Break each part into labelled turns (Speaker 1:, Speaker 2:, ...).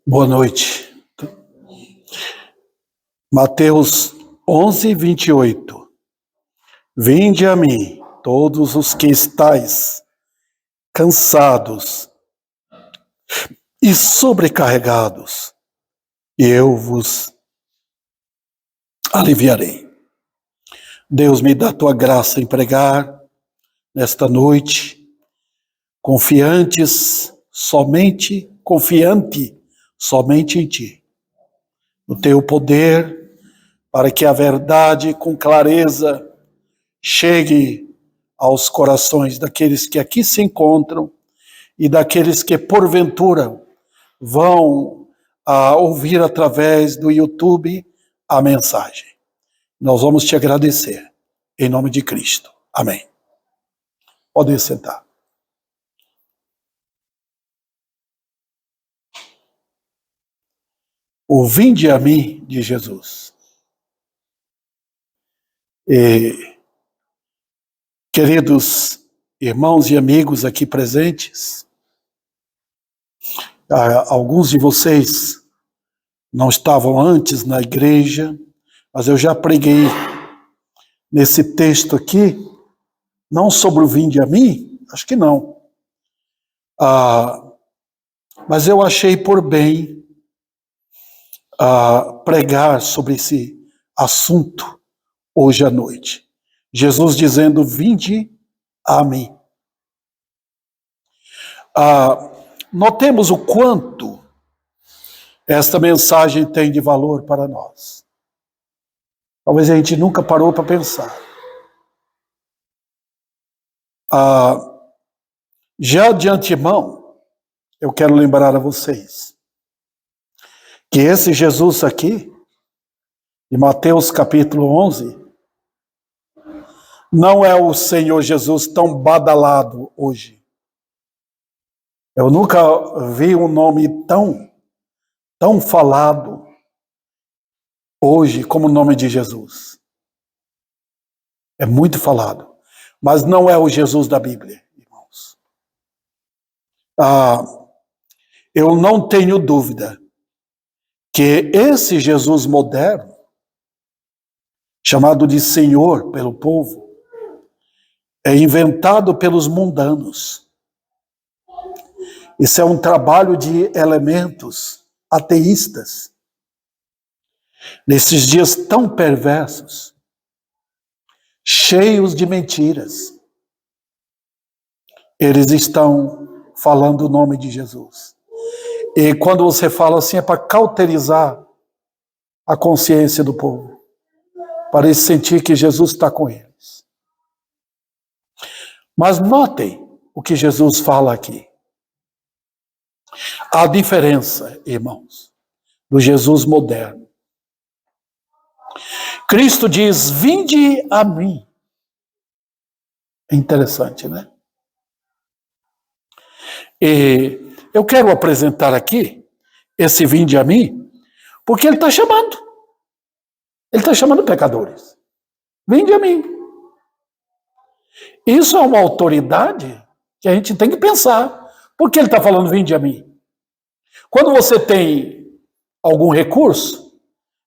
Speaker 1: Boa noite. Mateus 11:28. Vinde a mim, todos os que estáis cansados e sobrecarregados, e eu vos aliviarei. Deus, me dá a tua graça em pregar nesta noite, confiante somente em ti, no teu poder, para que a verdade com clareza chegue aos corações daqueles que aqui se encontram e daqueles que porventura vão ouvir através do YouTube a mensagem. Nós vamos te agradecer, em nome de Cristo. Amém. Podem sentar. O vinde a mim de Jesus. Queridos irmãos e amigos aqui presentes, alguns de vocês não estavam antes na igreja, mas eu já preguei nesse texto aqui, não sobre o vinde a mim, acho que não. Mas eu achei por bem pregar sobre esse assunto hoje à noite. Jesus dizendo, vinde a mim. Notemos o quanto esta mensagem tem de valor para nós. Talvez a gente nunca parou para pensar. Já de antemão, eu quero lembrar a vocês que esse Jesus aqui, de Mateus capítulo 11, não é o Senhor Jesus tão badalado hoje. Eu nunca vi um nome tão falado hoje como o nome de Jesus. É muito falado, mas não é o Jesus da Bíblia, irmãos. Eu não tenho dúvida que esse Jesus moderno, chamado de Senhor pelo povo, é inventado pelos mundanos. Isso é um trabalho de elementos ateístas. Nesses dias tão perversos, cheios de mentiras, eles estão falando o nome de Jesus. E quando você fala assim, é para cauterizar a consciência do povo, para eles sentir que Jesus está com eles. Mas notem o que Jesus fala aqui. A diferença, irmãos, do Jesus moderno. Cristo diz, vinde a mim. É interessante, né? E eu quero apresentar aqui esse vinde a mim, porque ele está chamando. Ele está chamando pecadores. Vinde a mim. Isso é uma autoridade que a gente tem que pensar. Por que ele está falando vinde a mim? Quando você tem algum recurso,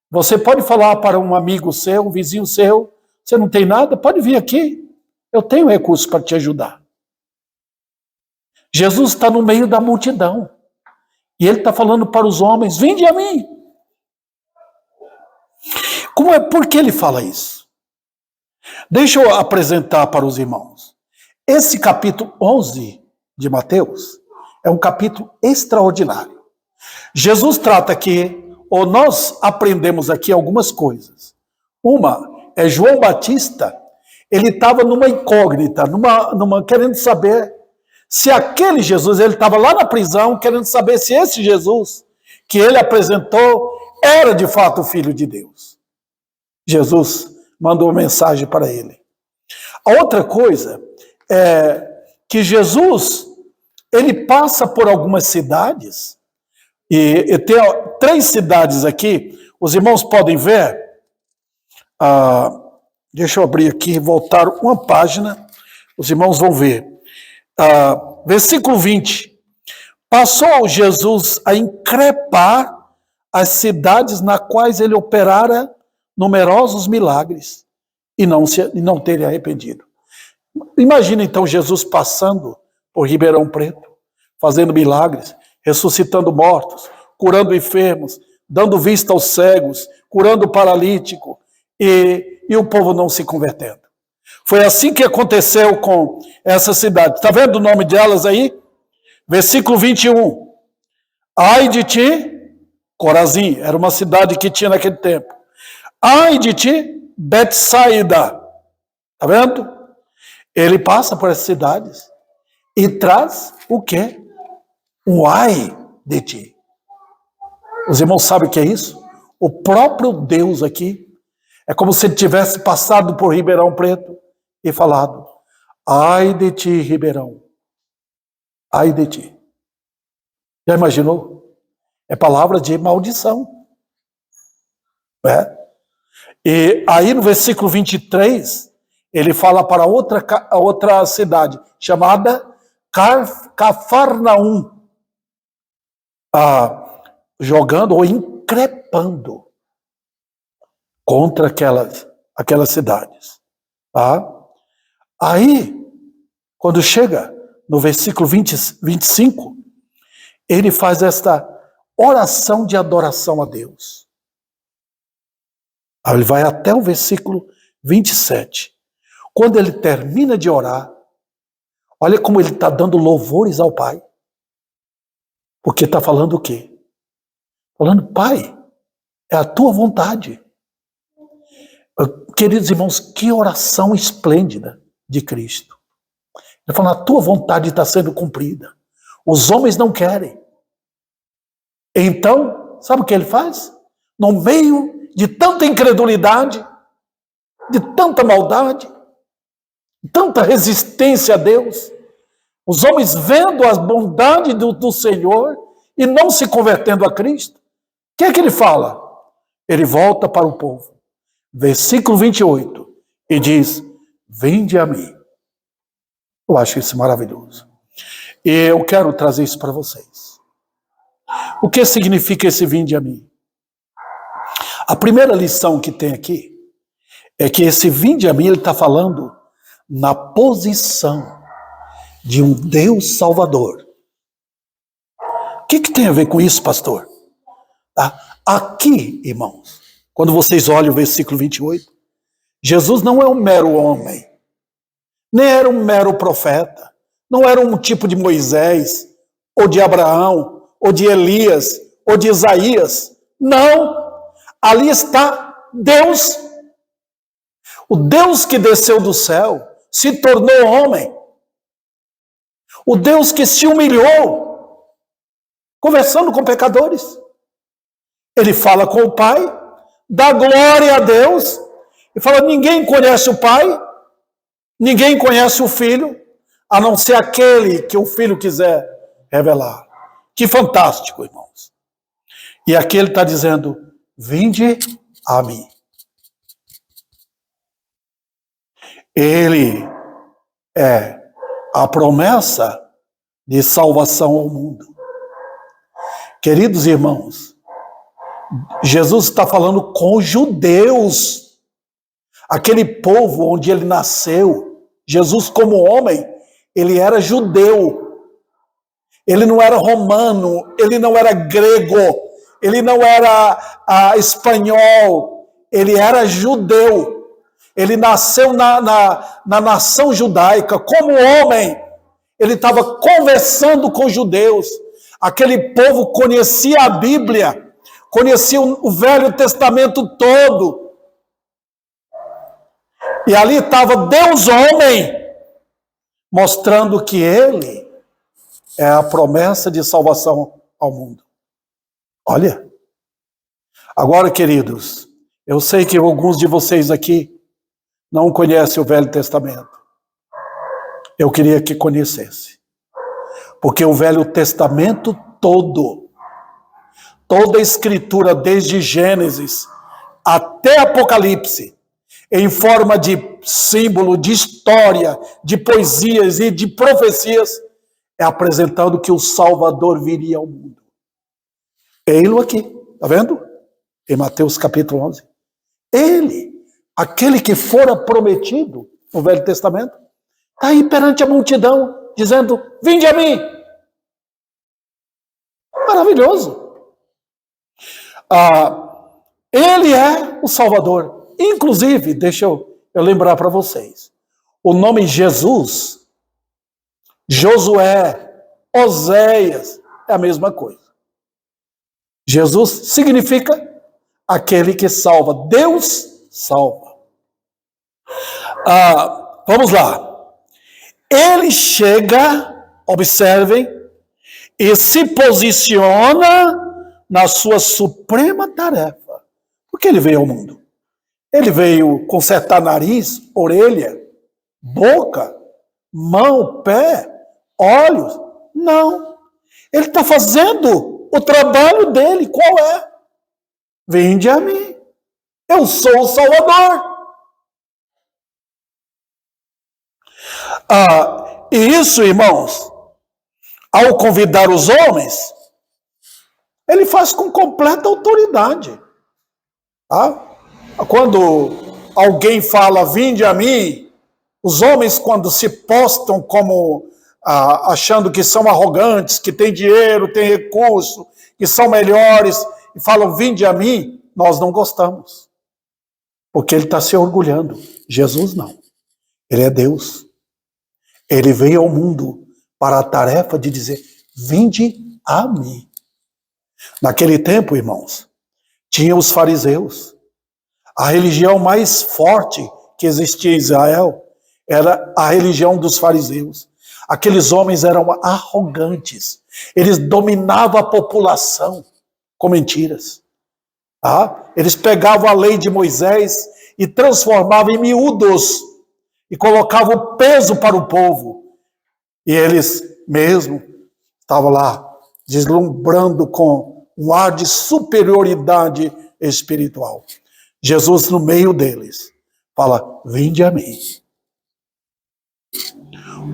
Speaker 1: você pode falar para um amigo seu, um vizinho seu, você não tem nada, pode vir aqui, eu tenho recurso para te ajudar. Jesus está no meio da multidão, e ele está falando para os homens, vinde a mim. Por que ele fala isso? Deixa eu apresentar para os irmãos. Esse capítulo 11 de Mateus é um capítulo extraordinário. Jesus trata aqui, ou nós aprendemos aqui algumas coisas. Uma é João Batista, ele estava numa incógnita, querendo saber se aquele Jesus, ele estava lá na prisão, querendo saber se esse Jesus que ele apresentou era de fato o Filho de Deus. Jesus mandou uma mensagem para ele. A outra coisa é que Jesus, ele passa por algumas cidades, e tem 3 cidades aqui, os irmãos podem ver, deixa eu abrir aqui e voltar uma página, os irmãos vão ver. Versículo 20, Passou Jesus a increpar as cidades nas quais ele operara numerosos milagres e não ter arrependido. Imagina então Jesus passando por Ribeirão Preto, fazendo milagres, ressuscitando mortos, curando enfermos, dando vista aos cegos, curando o paralítico, e o povo não se convertendo. Foi assim que aconteceu com essa cidade. Está vendo o nome delas aí? Versículo 21. Ai de ti, Corazim, era uma cidade que tinha naquele tempo. Ai de ti, Betsaida. Está vendo? Ele passa por essas cidades e traz o quê? Um ai de ti. Os irmãos sabem o que é isso? O próprio Deus aqui é como se ele tivesse passado por Ribeirão Preto e falado: ai de ti, Ribeirão, ai de ti. Já imaginou? É palavra de maldição. E aí no versículo 23, ele fala para outra cidade, chamada Cafarnaum, jogando ou increpando contra aquelas cidades. Tá? Aí, quando chega no versículo 25, ele faz esta oração de adoração a Deus. Aí ele vai até o versículo 27. Quando ele termina de orar, olha como ele está dando louvores ao Pai. Porque está falando o quê? Falando: Pai, é a tua vontade. Queridos irmãos, que oração esplêndida de Cristo. Ele fala: a tua vontade está sendo cumprida. Os homens não querem. Então, sabe o que ele faz? No meio de tanta incredulidade, de tanta maldade, tanta resistência a Deus, os homens vendo a bondade do Senhor e não se convertendo a Cristo, o que é que ele fala? Ele volta para o povo. Versículo 28, e diz: vinde a mim. Eu acho isso maravilhoso. E eu quero trazer isso para vocês. O que significa esse vinde a mim? A primeira lição que tem aqui é que esse vinde a mim, ele está falando na posição de um Deus Salvador. O que tem a ver com isso, pastor? Aqui, irmãos, quando vocês olham o versículo 28, Jesus não é um mero homem, nem era um mero profeta, não era um tipo de Moisés, ou de Abraão, ou de Elias, ou de Isaías. Não! Ali está Deus. O Deus que desceu do céu, se tornou homem. O Deus que se humilhou, conversando com pecadores. Ele fala com o Pai, dá glória a Deus, e fala: ninguém conhece o Pai, ninguém conhece o Filho, a não ser aquele que o Filho quiser revelar. Que fantástico, irmãos. E aqui ele está dizendo: vinde a mim. Ele é a promessa de salvação ao mundo. Queridos irmãos, Jesus está falando com os judeus, aquele povo onde ele nasceu. Jesus, como homem, ele era judeu. Ele não era romano, ele não era grego, ele não era espanhol, ele era judeu. Ele nasceu na nação judaica. Como homem, ele estava conversando com os judeus. Aquele povo conhecia a Bíblia, conhecia o Velho Testamento todo. E ali estava Deus homem, mostrando que ele é a promessa de salvação ao mundo. Olha. Agora, queridos, eu sei que alguns de vocês aqui não conhecem o Velho Testamento. Eu queria que conhecesse. Porque o Velho Testamento todo, toda a escritura, desde Gênesis até Apocalipse, em forma de símbolo, de história, de poesias e de profecias, é apresentando que o Salvador viria ao mundo. Ei-lo aqui, tá vendo? Em Mateus capítulo 11. Ele, aquele que fora prometido no Velho Testamento, está aí perante a multidão, dizendo, vinde a mim. Maravilhoso. Ele é o Salvador. Inclusive, deixa eu lembrar para vocês, o nome Jesus, Josué, Oséias, é a mesma coisa. Jesus significa aquele que salva. Deus salva. Vamos lá. Ele chega, observem, e se posiciona na sua suprema tarefa. Por que ele veio ao mundo? Ele veio consertar nariz, orelha, boca, mão, pé, olhos? Não. Ele está fazendo o trabalho dele. Qual é? Vinde a mim. Eu sou o Salvador. E isso, irmãos, ao convidar os homens, ele faz com completa autoridade. Tá? Quando alguém fala, vinde a mim, os homens, quando se postam como achando que são arrogantes, que têm dinheiro, têm recurso, que são melhores, e falam, vinde a mim, nós não gostamos. Porque ele está se orgulhando. Jesus não. Ele é Deus. Ele veio ao mundo para a tarefa de dizer, vinde a mim. Naquele tempo, irmãos, tinha os fariseus. A religião mais forte que existia em Israel era a religião dos fariseus. Aqueles homens eram arrogantes. Eles dominavam a população com mentiras. Eles pegavam a lei de Moisés e transformavam em miúdos e colocavam peso para o povo. E eles mesmo estavam lá deslumbrando com um ar de superioridade espiritual. Jesus, no meio deles, fala, vinde a mim.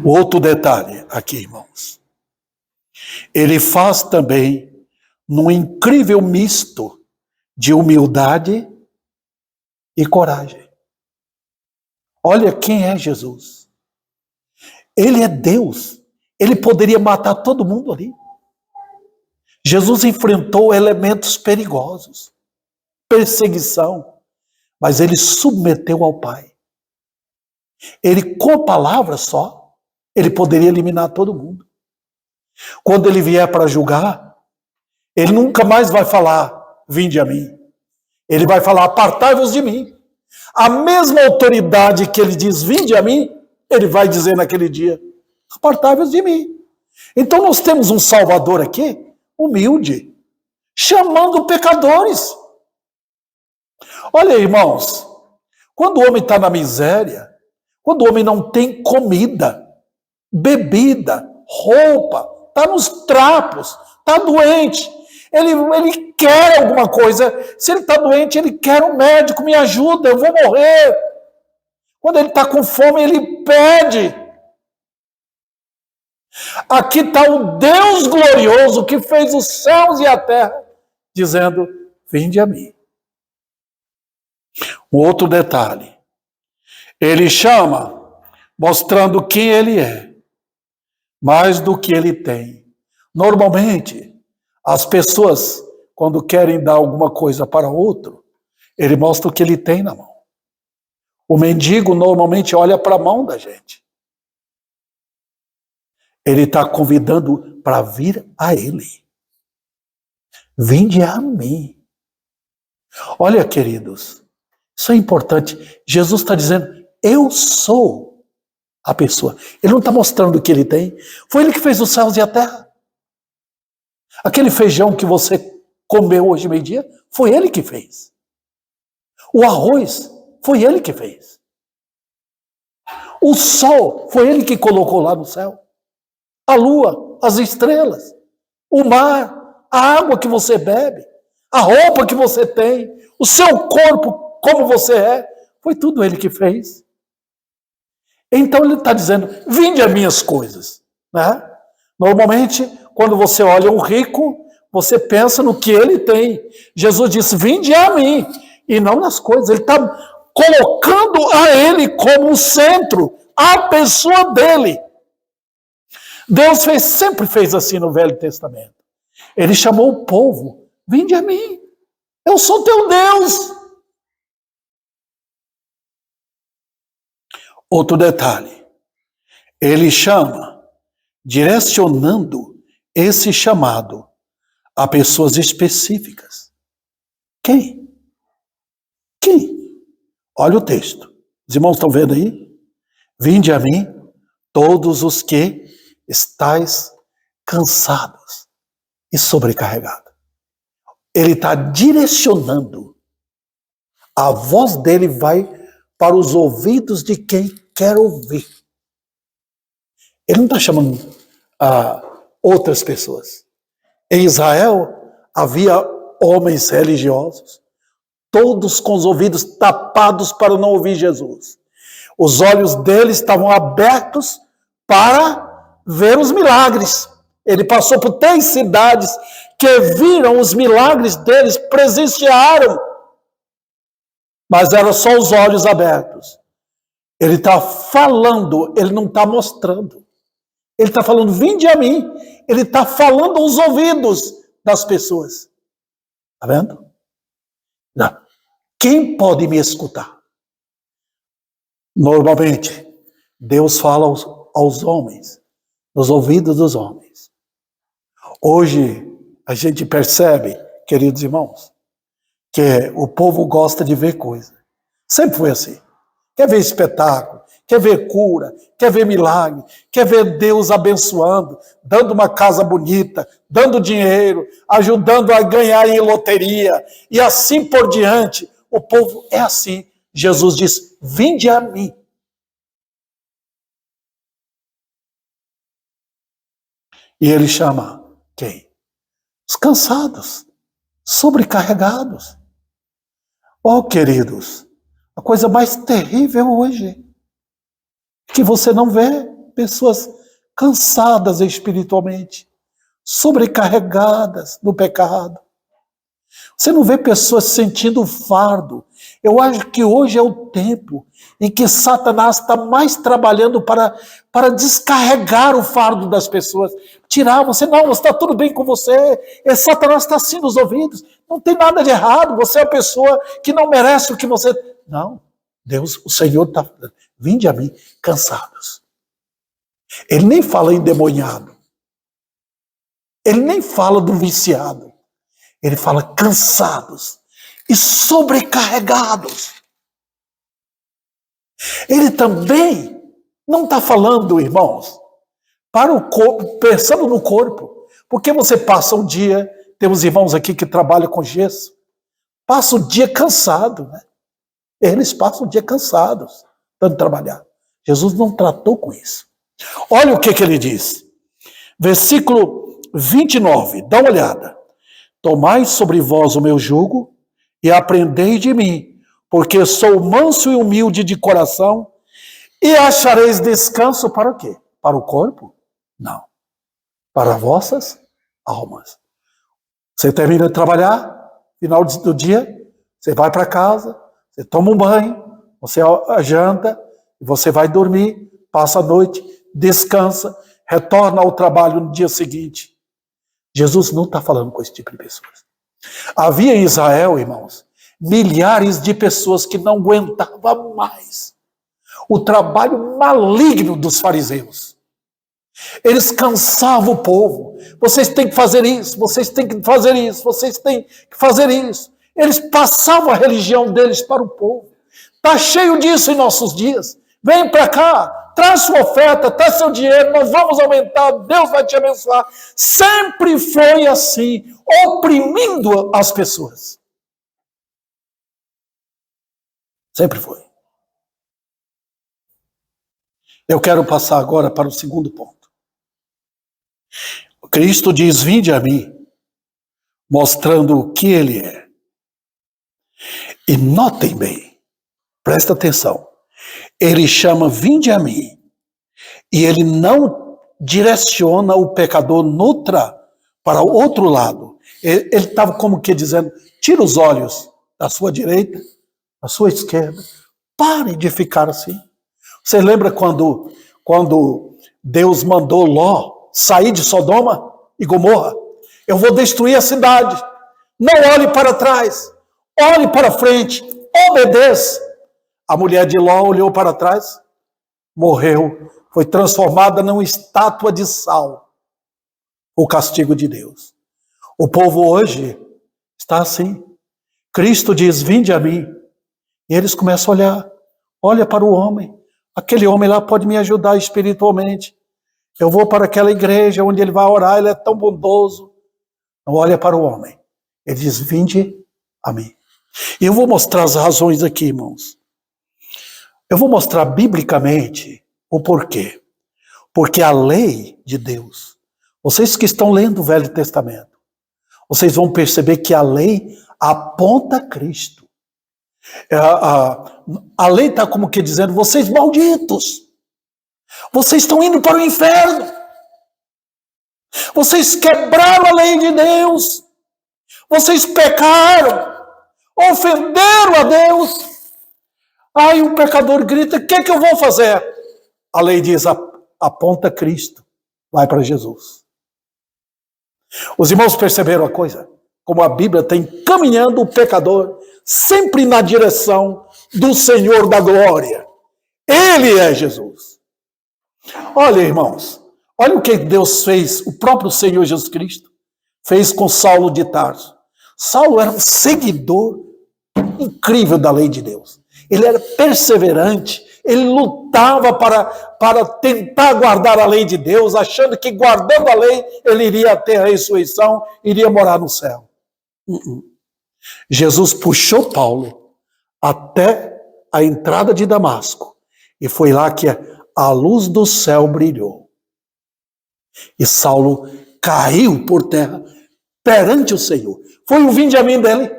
Speaker 1: Outro detalhe aqui, irmãos. Ele faz também num incrível misto de humildade e coragem. Olha quem é Jesus. Ele é Deus. Ele poderia matar todo mundo ali. Jesus enfrentou elementos perigosos, perseguição, mas ele submeteu ao Pai. Ele, com palavras só, ele poderia eliminar todo mundo. Quando ele vier para julgar, ele nunca mais vai falar, vinde a mim. Ele vai falar, apartai-vos de mim. A mesma autoridade que ele diz, vinde a mim, ele vai dizer naquele dia, apartai-vos de mim. Então nós temos um Salvador aqui, humilde, chamando pecadores. Olha, irmãos, quando o homem está na miséria, quando o homem não tem comida, bebida, roupa, está nos trapos, está doente, ele quer alguma coisa. Se ele está doente, ele quer um médico, me ajuda, eu vou morrer. Quando ele está com fome, ele pede. Aqui está o Deus glorioso que fez os céus e a terra, dizendo, vinde a mim. Um outro detalhe. Ele chama, mostrando quem ele é, mais do que ele tem. Normalmente, as pessoas, quando querem dar alguma coisa para outro, ele mostra o que ele tem na mão. O mendigo normalmente olha para a mão da gente. Ele está convidando para vir a ele. Vinde a mim. Olha, queridos, isso é importante. Jesus está dizendo, eu sou a pessoa. Ele não está mostrando o que ele tem. Foi ele que fez os céus e a terra. Aquele feijão que você comeu hoje meio-dia, foi ele que fez. O arroz, foi ele que fez. O sol, foi ele que colocou lá no céu. A lua, as estrelas, o mar, a água que você bebe, a roupa que você tem, o seu corpo, como você é, foi tudo ele que fez. Então ele está dizendo, vinde as minhas coisas, né? Normalmente, quando você olha um rico, você pensa no que ele tem. Jesus disse, vinde a mim, e não nas coisas. Ele está colocando a ele como o centro, a pessoa dele. Deus sempre fez assim no Velho Testamento. Ele chamou o povo, vinde a mim, eu sou teu Deus. Outro detalhe, ele chama, direcionando esse chamado a pessoas específicas. Quem? Olha o texto. Os irmãos estão vendo aí? Vinde a mim, todos os que estáis cansados e sobrecarregados. Ele está direcionando. A voz dele vai para os ouvidos de quem quer ouvir. Ele não está chamando outras pessoas. Em Israel havia homens religiosos, todos com os ouvidos tapados para não ouvir Jesus. Os olhos deles estavam abertos para ver os milagres. Ele passou por 3 cidades que viram os milagres deles, presenciaram. Mas eram só os olhos abertos. Ele está falando, ele não está mostrando. Ele está falando, vinde a mim. Ele está falando aos ouvidos das pessoas. Está vendo? Não. Quem pode me escutar? Normalmente, Deus fala aos homens, nos ouvidos dos homens. Hoje, a gente percebe, queridos irmãos, que o povo gosta de ver coisa. Sempre foi assim. Quer ver espetáculo, quer ver cura, quer ver milagre, quer ver Deus abençoando, dando uma casa bonita, dando dinheiro, ajudando a ganhar em loteria, e assim por diante. O povo é assim. Jesus diz, vinde a mim. E ele chama quem? Os cansados, sobrecarregados. Oh, queridos, a coisa mais terrível hoje é que você não vê pessoas cansadas espiritualmente, sobrecarregadas no pecado. Você não vê pessoas sentindo fardo. Eu acho que hoje é o tempo em que Satanás está mais trabalhando para descarregar o fardo das pessoas. Tirar você, não, está tudo bem com você. Satanás está assim nos ouvidos. Não tem nada de errado. Você é a pessoa que não merece o que você... Não, Deus, o Senhor está... Vinde a mim, cansados. Ele nem fala endemoniado. Ele nem fala do viciado. Ele fala cansados e sobrecarregados. Ele também não está falando, irmãos, para o corpo, pensando no corpo. Porque você passa um dia, temos irmãos aqui que trabalham com gesso, passa o dia cansado, né? Eles passam o dia cansados, tanto trabalhar. Jesus não tratou com isso. Olha o que ele diz. Versículo 29, dá uma olhada. Tomai sobre vós o meu jugo e aprendei de mim, porque sou manso e humilde de coração, e achareis descanso para o quê? Para o corpo? Não. Para vossas almas. Você termina de trabalhar, final do dia, você vai para casa, você toma um banho, você janta, você vai dormir, passa a noite, descansa, retorna ao trabalho no dia seguinte. Jesus não está falando com esse tipo de pessoas. Havia em Israel, irmãos, milhares de pessoas que não aguentavam mais o trabalho maligno dos fariseus. Eles cansavam o povo. Vocês têm que fazer isso, vocês têm que fazer isso, vocês têm que fazer isso. Eles passavam a religião deles para o povo. Está cheio disso em nossos dias. Vem para cá. Traz sua oferta, traz seu dinheiro, nós vamos aumentar, Deus vai te abençoar. Sempre foi assim, oprimindo as pessoas. Sempre foi. Eu quero passar agora para o segundo ponto. Cristo diz, vinde a mim, mostrando o que ele é. E notem bem, presta atenção. Ele chama, vinde a mim. E ele não direciona o pecador para o outro lado. Ele estava como que dizendo, tira os olhos da sua direita, da sua esquerda, pare de ficar assim. Você lembra quando Deus mandou Ló sair de Sodoma e Gomorra? Eu vou destruir a cidade. Não olhe para trás, olhe para frente, obedeça. A mulher de Ló olhou para trás, morreu, foi transformada numa estátua de sal. O castigo de Deus. O povo hoje está assim. Cristo diz, vinde a mim. E eles começam a olhar. Olha para o homem. Aquele homem lá pode me ajudar espiritualmente. Eu vou para aquela igreja onde ele vai orar, ele é tão bondoso. Não olha para o homem. Ele diz, vinde a mim. E eu vou mostrar as razões aqui, irmãos. Eu vou mostrar biblicamente o porquê. Porque a lei de Deus, vocês que estão lendo o Velho Testamento, vocês vão perceber que a lei aponta a Cristo. A lei está como que dizendo, vocês malditos, vocês estão indo para o inferno, vocês quebraram a lei de Deus, vocês pecaram, ofenderam a Deus. Aí o pecador grita, o que é que eu vou fazer? A lei diz, aponta a Cristo, vai para Jesus. Os irmãos perceberam a coisa? Como a Bíblia está encaminhando o pecador sempre na direção do Senhor da glória. Ele é Jesus. Olha, irmãos, olha o que Deus fez, o próprio Senhor Jesus Cristo fez com Saulo de Tarso. Saulo era um seguidor incrível da lei de Deus. Ele era perseverante, ele lutava para tentar guardar a lei de Deus, achando que guardando a lei ele iria ter a ressurreição, iria morar no céu. Jesus puxou Paulo até a entrada de Damasco e foi lá que a luz do céu brilhou. E Saulo caiu por terra perante o Senhor. Foi o vinde a mim dele.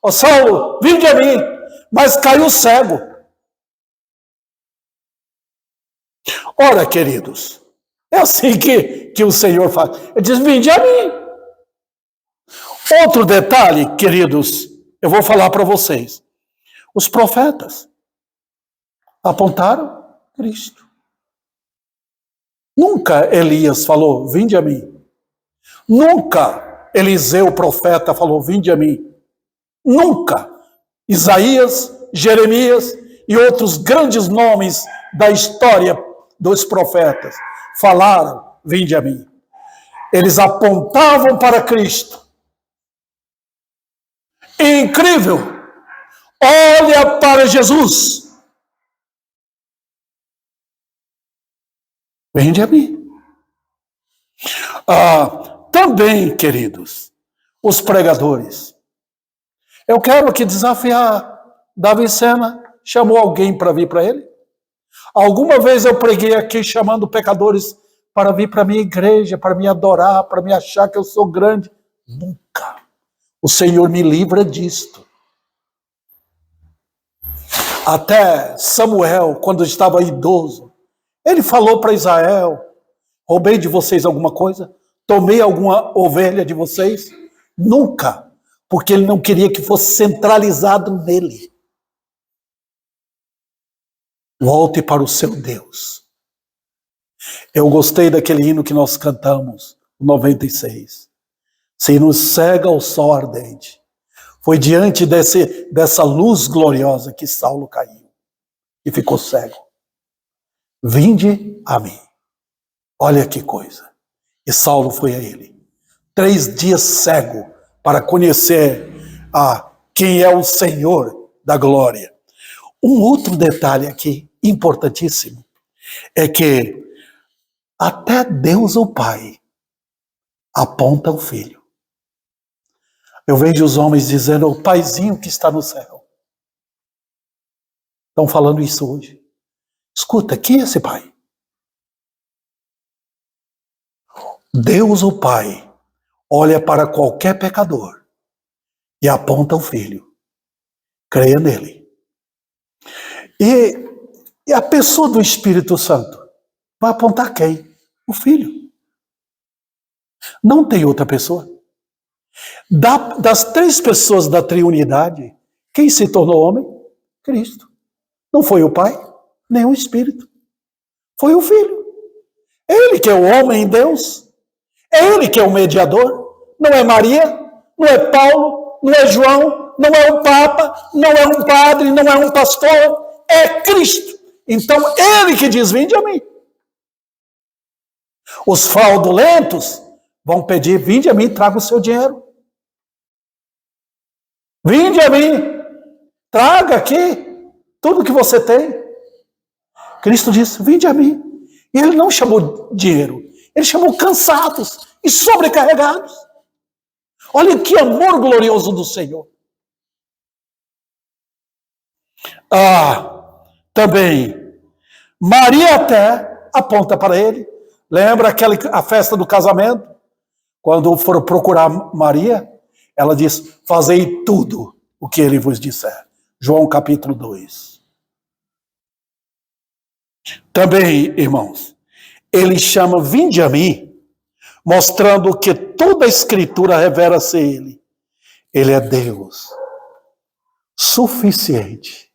Speaker 1: Ó Saulo, vinde a mim, mas caiu cego. Ora, queridos, é assim que o Senhor faz. Ele diz, vinde a mim. Outro detalhe, queridos, eu vou falar para vocês. Os profetas apontaram Cristo. Nunca Elias falou, vinde a mim. Nunca Eliseu, o profeta, falou, vinde a mim. Nunca. Isaías, Jeremias e outros grandes nomes da história dos profetas falaram, vinde a mim. Eles apontavam para Cristo. Incrível! Olha para Jesus. Vinde a mim. Também, queridos, os pregadores. Eu quero aqui desafiar. Davi Sena chamou alguém para vir para ele? Alguma vez eu preguei aqui chamando pecadores para vir para a minha igreja, para me adorar, para me achar que eu sou grande? Nunca. O Senhor me livra disto. Até Samuel, quando estava idoso, ele falou para Israel, roubei de vocês alguma coisa? Tomei alguma ovelha de vocês? Nunca, porque ele não queria que fosse centralizado nele. Volte para o seu Deus. Eu gostei daquele hino que nós cantamos, o 96. Se nos cega o sol ardente. Foi diante dessa luz gloriosa que Saulo caiu e ficou cego. Vinde a mim. Olha que coisa. E Saulo foi a ele. 3 dias cego para conhecer quem é o Senhor da glória. Um outro detalhe aqui, importantíssimo, é que até Deus o Pai aponta o Filho. Eu vejo os homens dizendo, o paizinho que está no céu. Estão falando isso hoje. Escuta, quem é esse pai? Deus, o Pai, olha para qualquer pecador e aponta o Filho. Creia nele. E a pessoa do Espírito Santo vai apontar quem? O Filho. Não tem outra pessoa. Das 3 pessoas da triunidade, quem se tornou homem? Cristo. Não foi o Pai, nem o Espírito. Foi o Filho. É Ele que é o homem em Deus. É Ele que é o mediador. Não é Maria, não é Paulo, não é João, não é o Papa, não é um padre, não é um pastor. É Cristo. Então, Ele que diz, vinde a mim. Os fraudulentos vão pedir, vinde a mim, traga o seu dinheiro. Vinde a mim, traga aqui tudo que você tem. Cristo disse, vinde a mim. E Ele não chamou dinheiro, Ele chamou cansados e sobrecarregados. Olha que amor glorioso do Senhor. Também, Maria até aponta para Ele. Lembra a festa do casamento? Quando foram procurar Maria, ela diz, fazei tudo o que Ele vos disser. João capítulo 2. Também, irmãos, Ele chama, vinde a mim, mostrando que toda a Escritura revela ser Ele. Ele é Deus suficiente.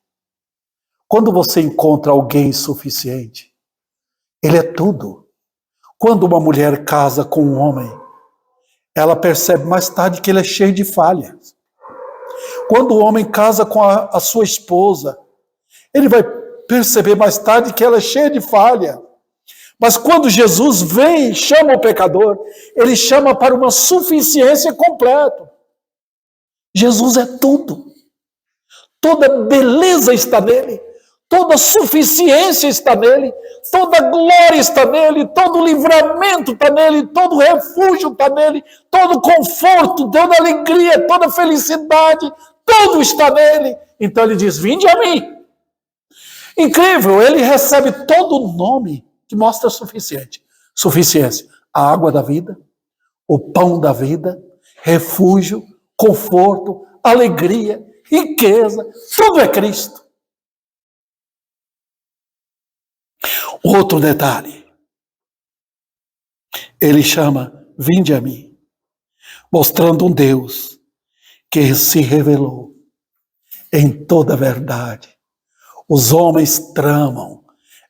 Speaker 1: Quando você encontra alguém suficiente, Ele é tudo. Quando uma mulher casa com um homem, ela percebe mais tarde que ele é cheio de falhas. Quando o homem casa com a sua esposa, ele vai perceber mais tarde que ela é cheia de falha. Mas quando Jesus vem e chama o pecador, Ele chama para uma suficiência completa. Jesus é tudo. Toda beleza está nele. Toda suficiência está nele, toda glória está nele, todo livramento está nele, todo refúgio está nele, todo conforto, toda alegria, toda felicidade, tudo está nele. Então ele diz, vinde a mim. Incrível, ele recebe todo o nome que mostra suficiência. A água da vida, o pão da vida, refúgio, conforto, alegria, riqueza, tudo é Cristo. Outro detalhe, ele chama, vinde a mim, mostrando um Deus que se revelou em toda a verdade. Os homens tramam,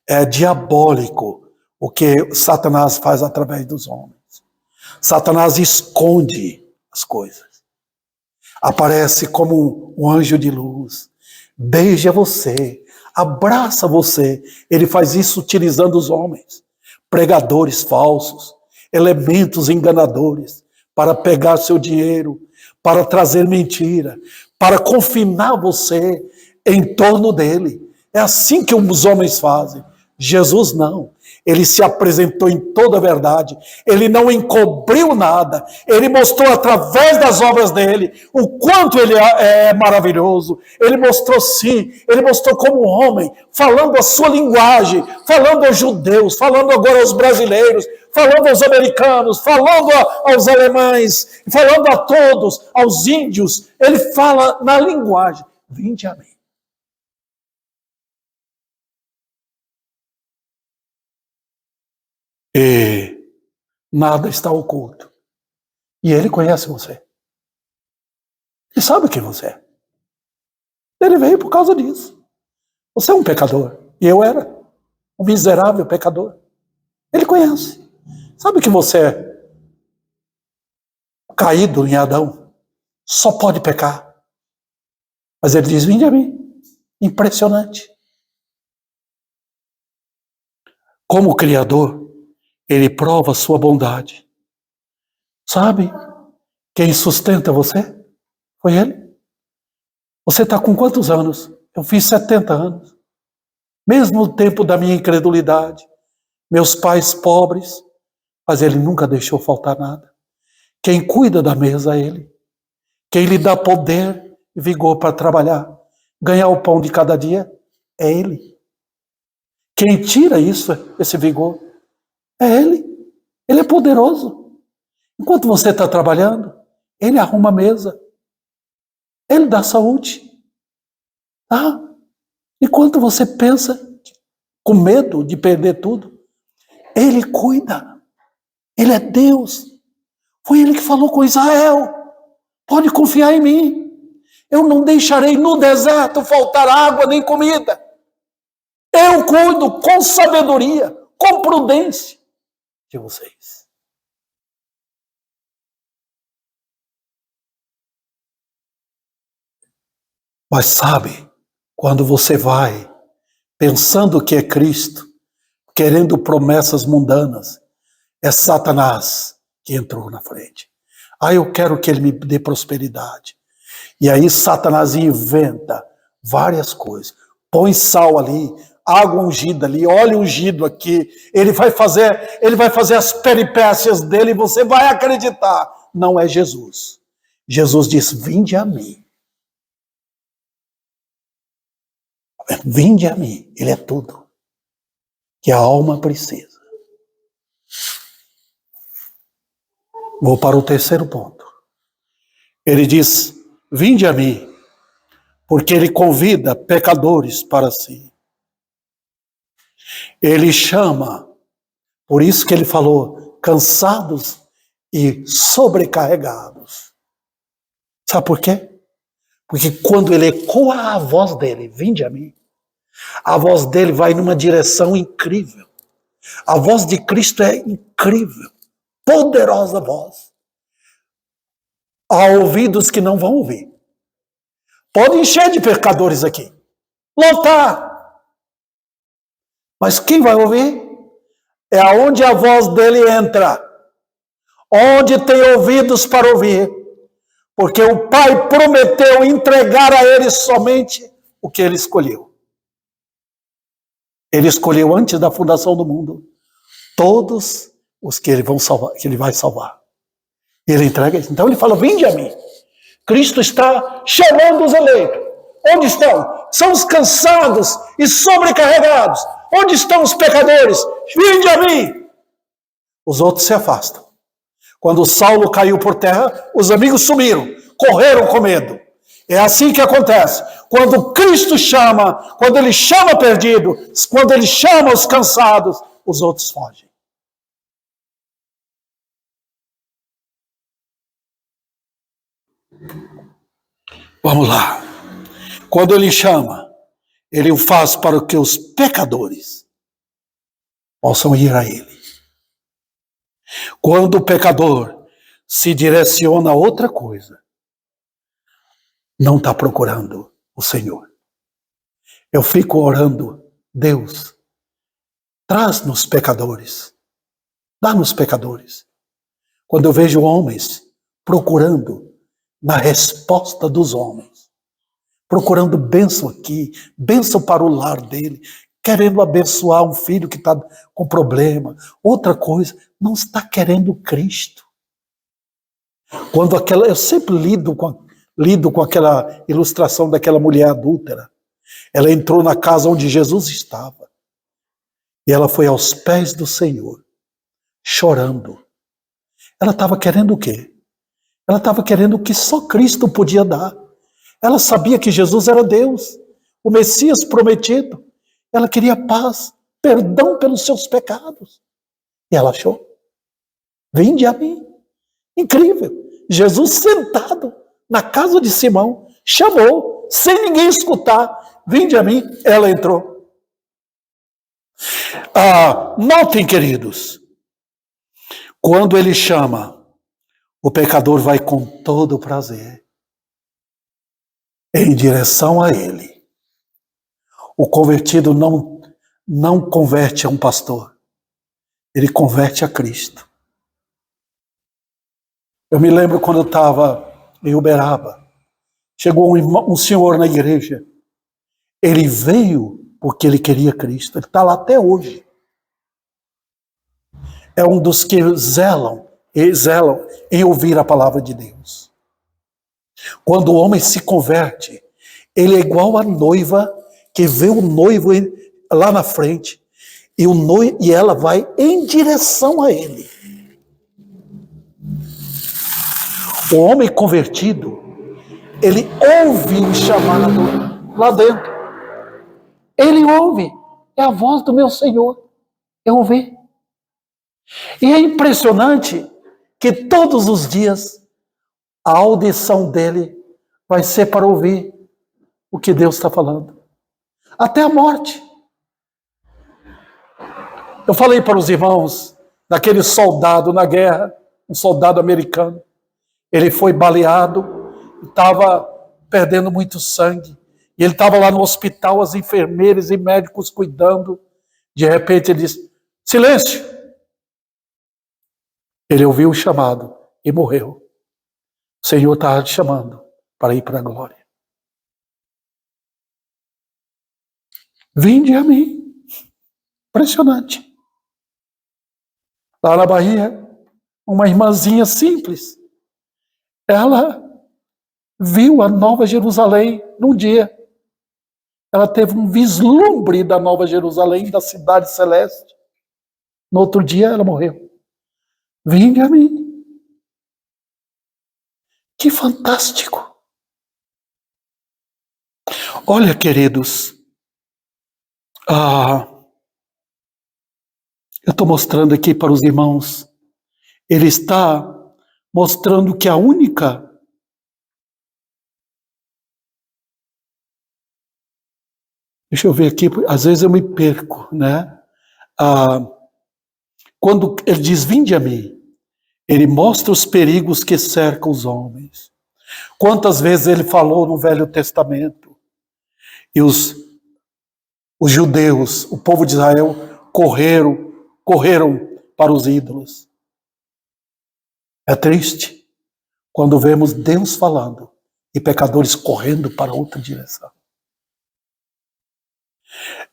Speaker 1: é diabólico o que Satanás faz através dos homens. Satanás esconde as coisas. Aparece como um anjo de luz, beija você, abraça você. Ele faz isso utilizando os homens, pregadores falsos, elementos enganadores, para pegar seu dinheiro, para trazer mentira, para confinar você em torno dele. É assim que os homens fazem. Jesus não. Ele se apresentou em toda a verdade. Ele não encobriu nada. Ele mostrou através das obras dele o quanto ele é maravilhoso. Ele mostrou sim. Ele mostrou como homem, falando a sua linguagem, falando aos judeus, falando agora aos brasileiros, falando aos americanos, falando aos alemães, falando a todos, aos índios. Ele fala na linguagem. Vinde a mim. E nada está oculto. E Ele conhece você. Ele sabe quem você é. Ele veio por causa disso. Você é um pecador. E eu era um miserável pecador. Ele conhece. Sabe que você é caído em Adão. Só pode pecar. Mas Ele diz, vinde a mim. Impressionante. Como Criador, Ele prova a sua bondade. Sabe quem sustenta você? Foi Ele. Você está com quantos anos? Eu fiz 70 anos. Mesmo no tempo da minha incredulidade, meus pais pobres, mas Ele nunca deixou faltar nada. Quem cuida da mesa é Ele. Quem lhe dá poder e vigor para trabalhar, ganhar o pão de cada dia, é Ele. Quem tira esse vigor, é Ele. Ele é poderoso. Enquanto você está trabalhando, Ele arruma a mesa. Ele dá saúde. Enquanto você pensa com medo de perder tudo, Ele cuida. Ele é Deus. Foi Ele que falou com Israel. Pode confiar em mim. Eu não deixarei no deserto faltar água nem comida. Eu cuido com sabedoria, com prudência de vocês. Mas sabe, quando você vai pensando que é Cristo, querendo promessas mundanas, é Satanás que entrou na frente. Eu quero que ele me dê prosperidade. E aí Satanás inventa várias coisas. Põe sal ali, água ungida ali, óleo ungido aqui. Ele vai fazer as peripécias dele e você vai acreditar. Não é Jesus. Jesus diz: vinde a mim. Vinde a mim. Ele é tudo que a alma precisa. Vou para o terceiro ponto. Ele diz: vinde a mim, porque ele convida pecadores para si. Ele chama, por isso que ele falou, cansados e sobrecarregados. Sabe por quê? Porque quando ele ecoa a voz dele, vinde a mim, a voz dele vai numa direção incrível. A voz de Cristo é incrível, poderosa voz. Há ouvidos que não vão ouvir. Pode encher de pecadores aqui, lotar. Mas quem vai ouvir? É aonde a voz dele entra. Onde tem ouvidos para ouvir. Porque o Pai prometeu entregar a ele somente o que ele escolheu. Ele escolheu antes da fundação do mundo todos os que ele vai salvar. E ele entrega isso. Então ele fala: vinde a mim. Cristo está chamando os eleitos. Onde estão? São os cansados e sobrecarregados. Onde estão os pecadores? Vinde a mim. Os outros se afastam. Quando Saulo caiu por terra, os amigos sumiram, correram com medo. É assim que acontece. Quando Cristo chama, quando ele chama perdido, quando ele chama os cansados, os outros fogem. Vamos lá. Quando ele chama, ele o faz para que os pecadores possam ir a ele. Quando o pecador se direciona a outra coisa, não está procurando o Senhor. Eu fico orando: Deus, traz-nos pecadores, dá-nos pecadores. Quando eu vejo homens procurando na resposta dos homens, procurando bênção aqui, bênção para o lar dele, querendo abençoar um filho que está com problema, outra coisa, não está querendo Cristo. Eu sempre lido com aquela ilustração daquela mulher adúltera. Ela entrou na casa onde Jesus estava e ela foi aos pés do Senhor, chorando. Ela estava querendo o quê? Ela estava querendo o que só Cristo podia dar. Ela sabia que Jesus era Deus, o Messias prometido. Ela queria paz, perdão pelos seus pecados. E ela achou: vinde a mim. Incrível. Jesus sentado na casa de Simão, chamou, sem ninguém escutar: vinde a mim. Ela entrou. Notem, queridos, quando ele chama, o pecador vai com todo prazer em direção a ele. O convertido não converte a um pastor, ele converte a Cristo. Eu me lembro quando eu estava em Uberaba, chegou um senhor na igreja. Ele veio porque ele queria Cristo. Ele está lá até hoje. É um dos que zelam em ouvir a palavra de Deus. Quando o homem se converte, ele é igual a noiva que vê o noivo lá na frente e ela vai em direção a ele. O homem convertido, ele ouve o chamado lá dentro. Ele ouve. É a voz do meu Senhor. Eu ouvi. E é impressionante que todos os dias a audição dele vai ser para ouvir o que Deus está falando. Até a morte. Eu falei para os irmãos daquele soldado na guerra, um soldado americano. Ele foi baleado, estava perdendo muito sangue. E ele estava lá no hospital, as enfermeiras e médicos cuidando. De repente ele disse, silêncio! Ele ouviu o chamado e morreu. O Senhor está te chamando para ir para a glória. Vinde a mim. Impressionante. Lá na Bahia, uma irmãzinha simples, ela viu a Nova Jerusalém num dia. Ela teve um vislumbre da Nova Jerusalém, da cidade celeste. No outro dia, ela morreu. Vinde a mim. Que fantástico. Olha, queridos, eu estou mostrando aqui para os irmãos, ele está mostrando que a única deixa eu ver aqui, às vezes eu me perco, né? Quando ele diz, vinde a mim, ele mostra os perigos que cercam os homens. Quantas vezes ele falou no Velho Testamento, e os judeus, o povo de Israel, correram para os ídolos. É triste quando vemos Deus falando e pecadores correndo para outra direção.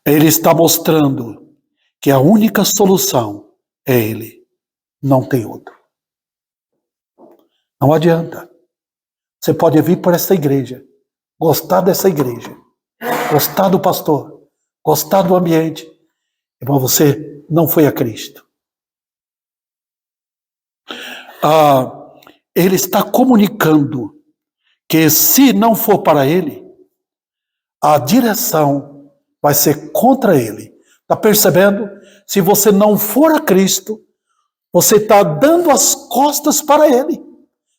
Speaker 1: Ele está mostrando que a única solução é Ele, não tem outro. Não adianta. Você pode vir para essa igreja, gostar dessa igreja, gostar do pastor, gostar do ambiente, mas você não foi a Cristo. Ele está comunicando que se não for para Ele, a direção vai ser contra Ele. Está percebendo? Se você não for a Cristo, você está dando as costas para Ele.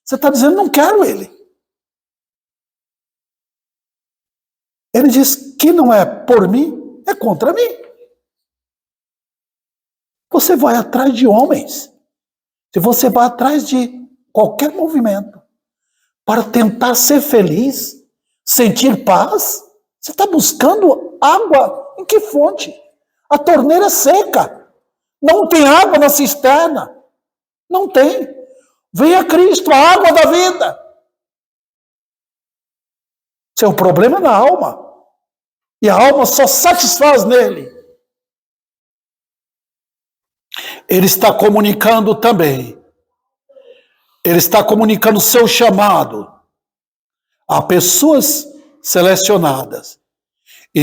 Speaker 1: Você está dizendo, não quero Ele. Ele diz que não é por mim, é contra mim. Você vai atrás de homens. Se você vai atrás de qualquer movimento para tentar ser feliz, sentir paz, você está buscando água em que fonte? A torneira é seca. Não tem água na cisterna. Não tem. Vem a Cristo, a água da vida. Seu problema é na alma. E a alma só satisfaz nele. Ele está comunicando também. Ele está comunicando o seu chamado a pessoas selecionadas. E,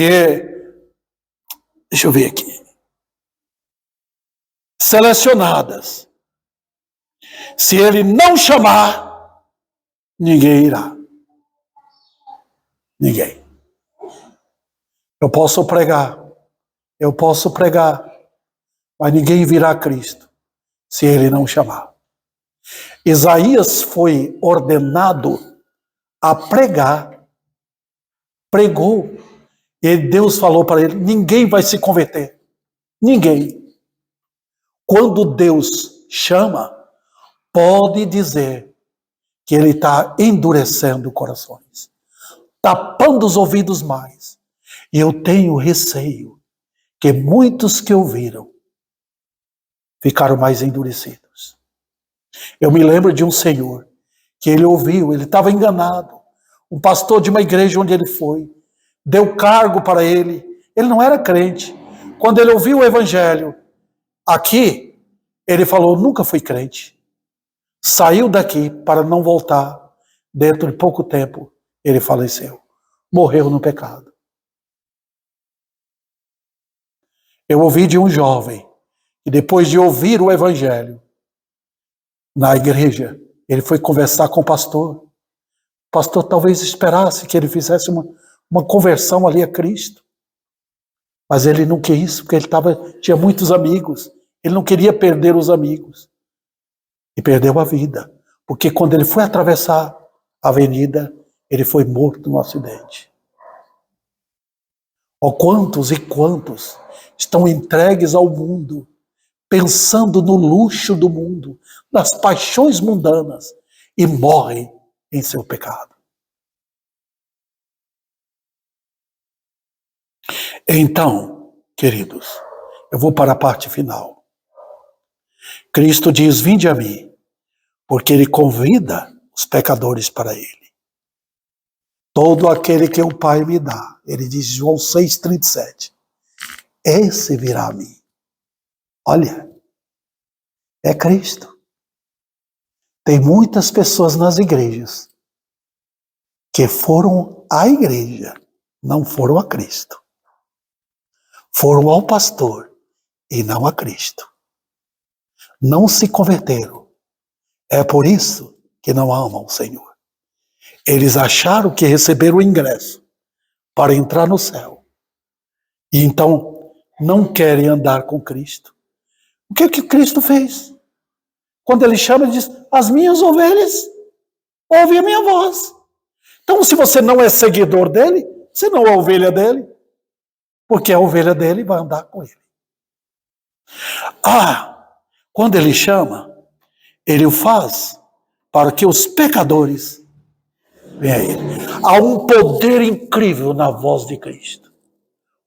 Speaker 1: deixa eu ver aqui. Selecionadas. Se ele não chamar, ninguém irá. Ninguém. Eu posso pregar, mas ninguém virá a Cristo se ele não chamar. Isaías foi ordenado a pregar, pregou, e Deus falou para ele, ninguém vai se converter, ninguém. Quando Deus chama, pode dizer que ele está endurecendo corações, tapando os ouvidos mais. E eu tenho receio que muitos que ouviram ficaram mais endurecidos. Eu me lembro de um senhor que ele ouviu, ele estava enganado. Um pastor de uma igreja onde ele foi, deu cargo para ele. Ele não era crente. Quando ele ouviu o evangelho, aqui, ele falou, nunca fui crente. Saiu daqui para não voltar. Dentro de pouco tempo, ele faleceu. Morreu no pecado. Eu ouvi de um jovem, que depois de ouvir o evangelho, na igreja, ele foi conversar com o pastor. O pastor talvez esperasse que ele fizesse uma conversão ali a Cristo. Mas ele não quis, porque ele tinha muitos amigos. Ele não queria perder os amigos. E perdeu a vida. Porque quando ele foi atravessar a avenida, ele foi morto no acidente. Oh, quantos e quantos estão entregues ao mundo, pensando no luxo do mundo, nas paixões mundanas, e morrem em seu pecado. Então, queridos, eu vou para a parte final. Cristo diz: vinde a mim, porque ele convida os pecadores para ele. Todo aquele que o Pai me dá, ele diz, João 6,37, esse virá a mim. Olha, é Cristo. Tem muitas pessoas nas igrejas que foram à igreja, não foram a Cristo. Foram ao pastor e não a Cristo. Não se converteram. É por isso que não amam o Senhor. Eles acharam que receberam o ingresso para entrar no céu. E então não querem andar com Cristo. O que Cristo fez? Quando ele chama, ele diz, as minhas ovelhas ouvem a minha voz. Então, se você não é seguidor dele, você não é ovelha dele. Porque a ovelha dele vai andar com ele. Quando ele chama, ele o faz para que os pecadores venham a ele. Há um poder incrível na voz de Cristo.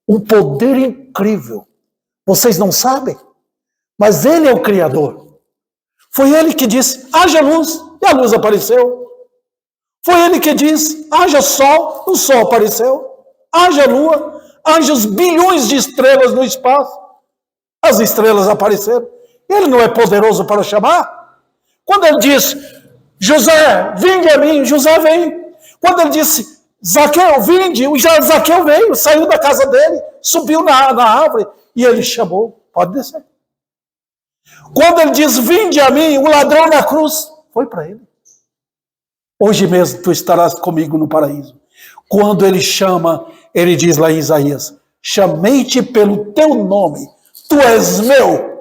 Speaker 1: Um poder incrível. Vocês não sabem? Mas ele é o Criador. Foi ele que disse, haja luz, e a luz apareceu. Foi ele que disse, haja sol, o sol apareceu. Haja lua, haja os bilhões de estrelas no espaço. As estrelas apareceram. Ele não é poderoso para chamar? Quando ele disse, José, vinde a mim, José vem. Quando ele disse, Zaqueu, vinde, o Zaqueu veio, saiu da casa dele, subiu na árvore e ele chamou, pode descer. Quando ele diz, vinde a mim, o ladrão na cruz, foi para ele. Hoje mesmo tu estarás comigo no paraíso. Quando ele chama, ele diz lá em Isaías, chamei-te pelo teu nome, tu és meu.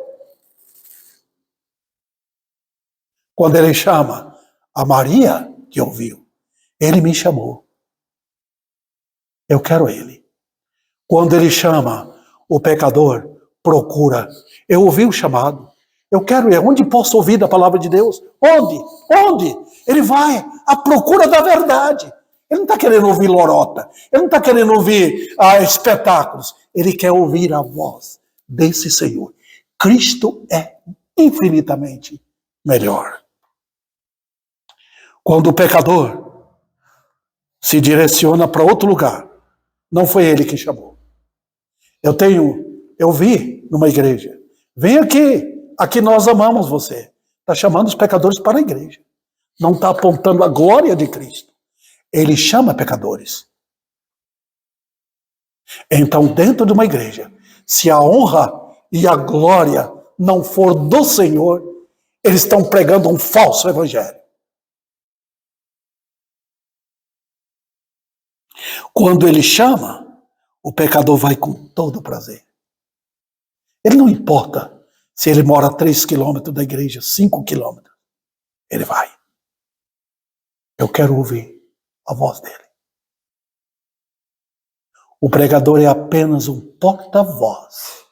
Speaker 1: Quando ele chama a Maria, que ouviu, ele me chamou. Eu quero ele. Quando ele chama o pecador, procura. Eu ouvi o chamado. Eu quero ir. Onde posso ouvir da palavra de Deus? Onde? Onde? Ele vai à procura da verdade. Ele não está querendo ouvir lorota. Ele não está querendo ouvir espetáculos. Ele quer ouvir a voz desse Senhor. Cristo é infinitamente melhor. Quando o pecador se direciona para outro lugar, não foi ele que chamou. Eu vi numa igreja, vem aqui nós amamos você. Está chamando os pecadores para a igreja. Não está apontando a glória de Cristo. Ele chama pecadores. Então, dentro de uma igreja, se a honra e a glória não for do Senhor, eles estão pregando um falso evangelho. Quando ele chama, o pecador vai com todo prazer. Ele não importa se ele mora a 3 quilômetros da igreja, 5 quilômetros. Ele vai. Eu quero ouvir a voz dele. O pregador é apenas um porta-voz.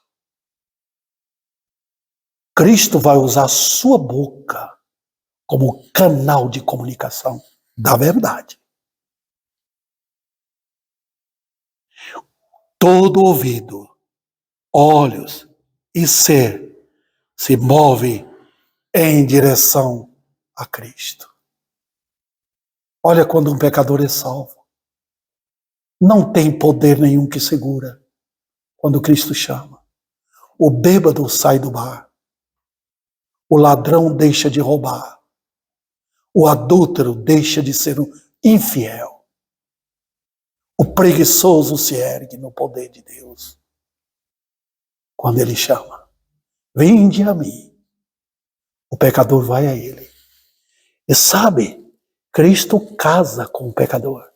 Speaker 1: Cristo vai usar a sua boca como canal de comunicação da verdade. Todo ouvido, olhos e ser se move em direção a Cristo. Olha quando um pecador é salvo. Não tem poder nenhum que segura quando Cristo chama. O bêbado sai do bar. O ladrão deixa de roubar. O adúltero deixa de ser um infiel. O preguiçoso se ergue no poder de Deus. Quando ele chama, vinde a mim. O pecador vai a ele. E sabe, Cristo casa com o pecador.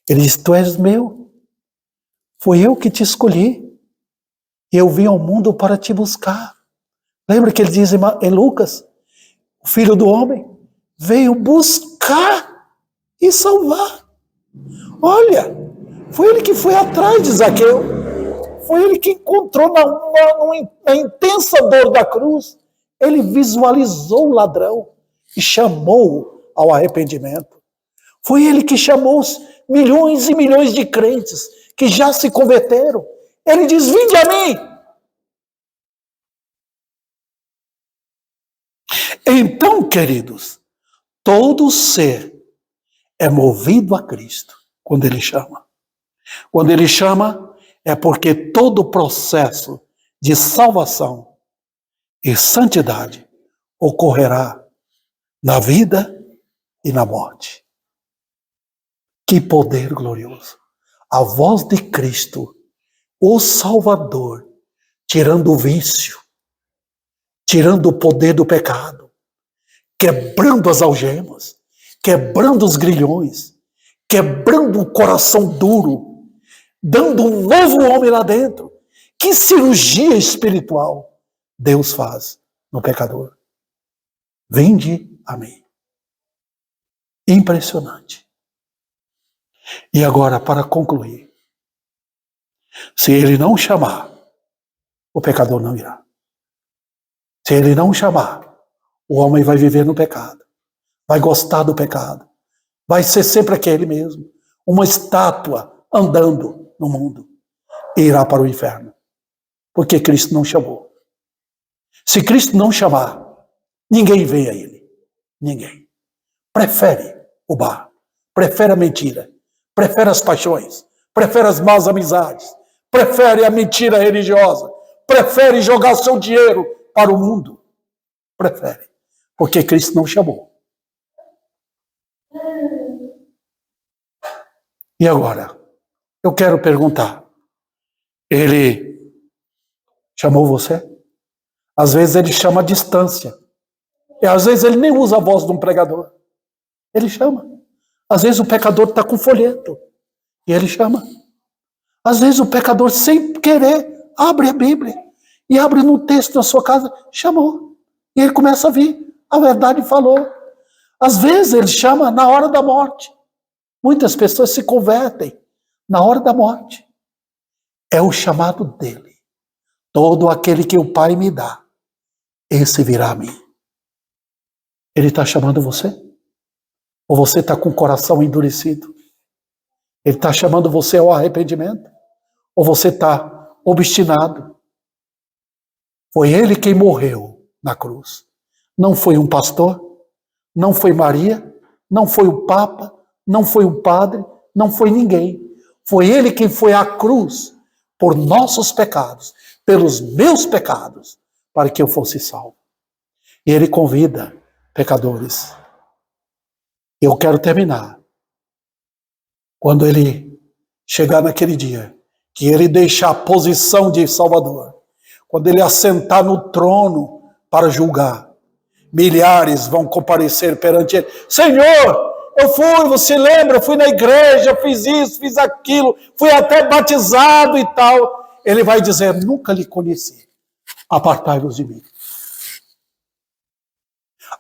Speaker 1: Ele diz, tu és meu. Foi eu que te escolhi. E eu vim ao mundo para te buscar. Lembra que ele diz em Lucas, o Filho do Homem veio buscar e salvar. Olha, foi ele que foi atrás de Zaqueu. Foi ele que encontrou na intensa dor da cruz. Ele visualizou o ladrão e chamou ao arrependimento. Foi ele que chamou os milhões e milhões de crentes que já se converteram. Ele diz: vinde a mim. Então, queridos, todo ser é movido a Cristo quando ele chama. Quando ele chama, é porque todo o processo de salvação e santidade ocorrerá na vida e na morte. Que poder glorioso! A voz de Cristo, o Salvador, tirando o vício, tirando o poder do pecado, quebrando as algemas, quebrando os grilhões, quebrando o coração duro, dando um novo homem lá dentro. Que cirurgia espiritual Deus faz no pecador. Vinde a mim. Impressionante. E agora, para concluir, se ele não chamar, o pecador não irá. Se ele não chamar, o homem vai viver no pecado, vai gostar do pecado, vai ser sempre aquele mesmo, uma estátua andando no mundo, e irá para o inferno, porque Cristo não chamou. Se Cristo não chamar, ninguém vem a ele, ninguém. Prefere o bar, prefere a mentira, prefere as paixões, prefere as más amizades, prefere a mentira religiosa, prefere jogar seu dinheiro para o mundo, prefere, porque Cristo não chamou. E agora, eu quero perguntar, ele chamou você? Às vezes ele chama à distância, e às vezes ele nem usa a voz de um pregador, ele chama. Às vezes o pecador está com folheto, e ele chama. Às vezes o pecador, sem querer, abre a Bíblia, e abre no texto da sua casa, chamou. E ele começa a vir, a verdade falou. Às vezes ele chama na hora da morte. Muitas pessoas se convertem na hora da morte. É o chamado dele. Todo aquele que o Pai me dá, esse virá a mim. Ele está chamando você? Ou você está com o coração endurecido? Ele está chamando você ao arrependimento? Ou você está obstinado? Foi ele quem morreu na cruz. Não foi um pastor, não foi Maria, não foi o Papa, não foi o padre, não foi ninguém. Foi ele quem foi à cruz por nossos pecados, pelos meus pecados, para que eu fosse salvo. E ele convida pecadores. Eu quero terminar. Quando ele chegar naquele dia, que ele deixar a posição de Salvador, quando ele assentar no trono para julgar, milhares vão comparecer perante ele. Senhor, eu fui, você lembra? Eu fui na igreja, fiz isso, fiz aquilo, fui até batizado e tal. Ele vai dizer: nunca lhe conheci, apartai-vos de mim.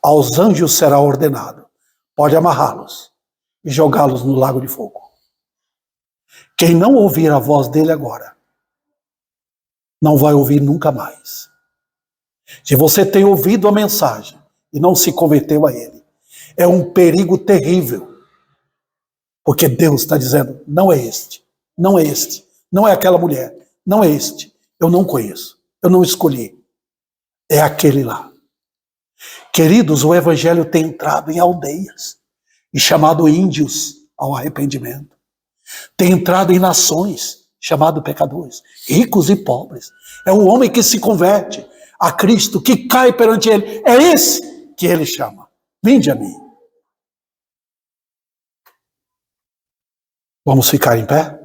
Speaker 1: Aos anjos será ordenado, pode amarrá-los e jogá-los no lago de fogo. Quem não ouvir a voz dele agora, não vai ouvir nunca mais. Se você tem ouvido a mensagem e não se converteu a ele, é um perigo terrível. Porque Deus está dizendo: não é este, não é este, não é aquela mulher, não é este. Eu não conheço, eu não escolhi. É aquele lá. Queridos, o evangelho tem entrado em aldeias e chamado índios ao arrependimento. Tem entrado em nações, chamado pecadores, ricos e pobres. É o homem que se converte a Cristo, que cai perante ele. É esse que ele chama. Vinde a mim. Vamos ficar em pé?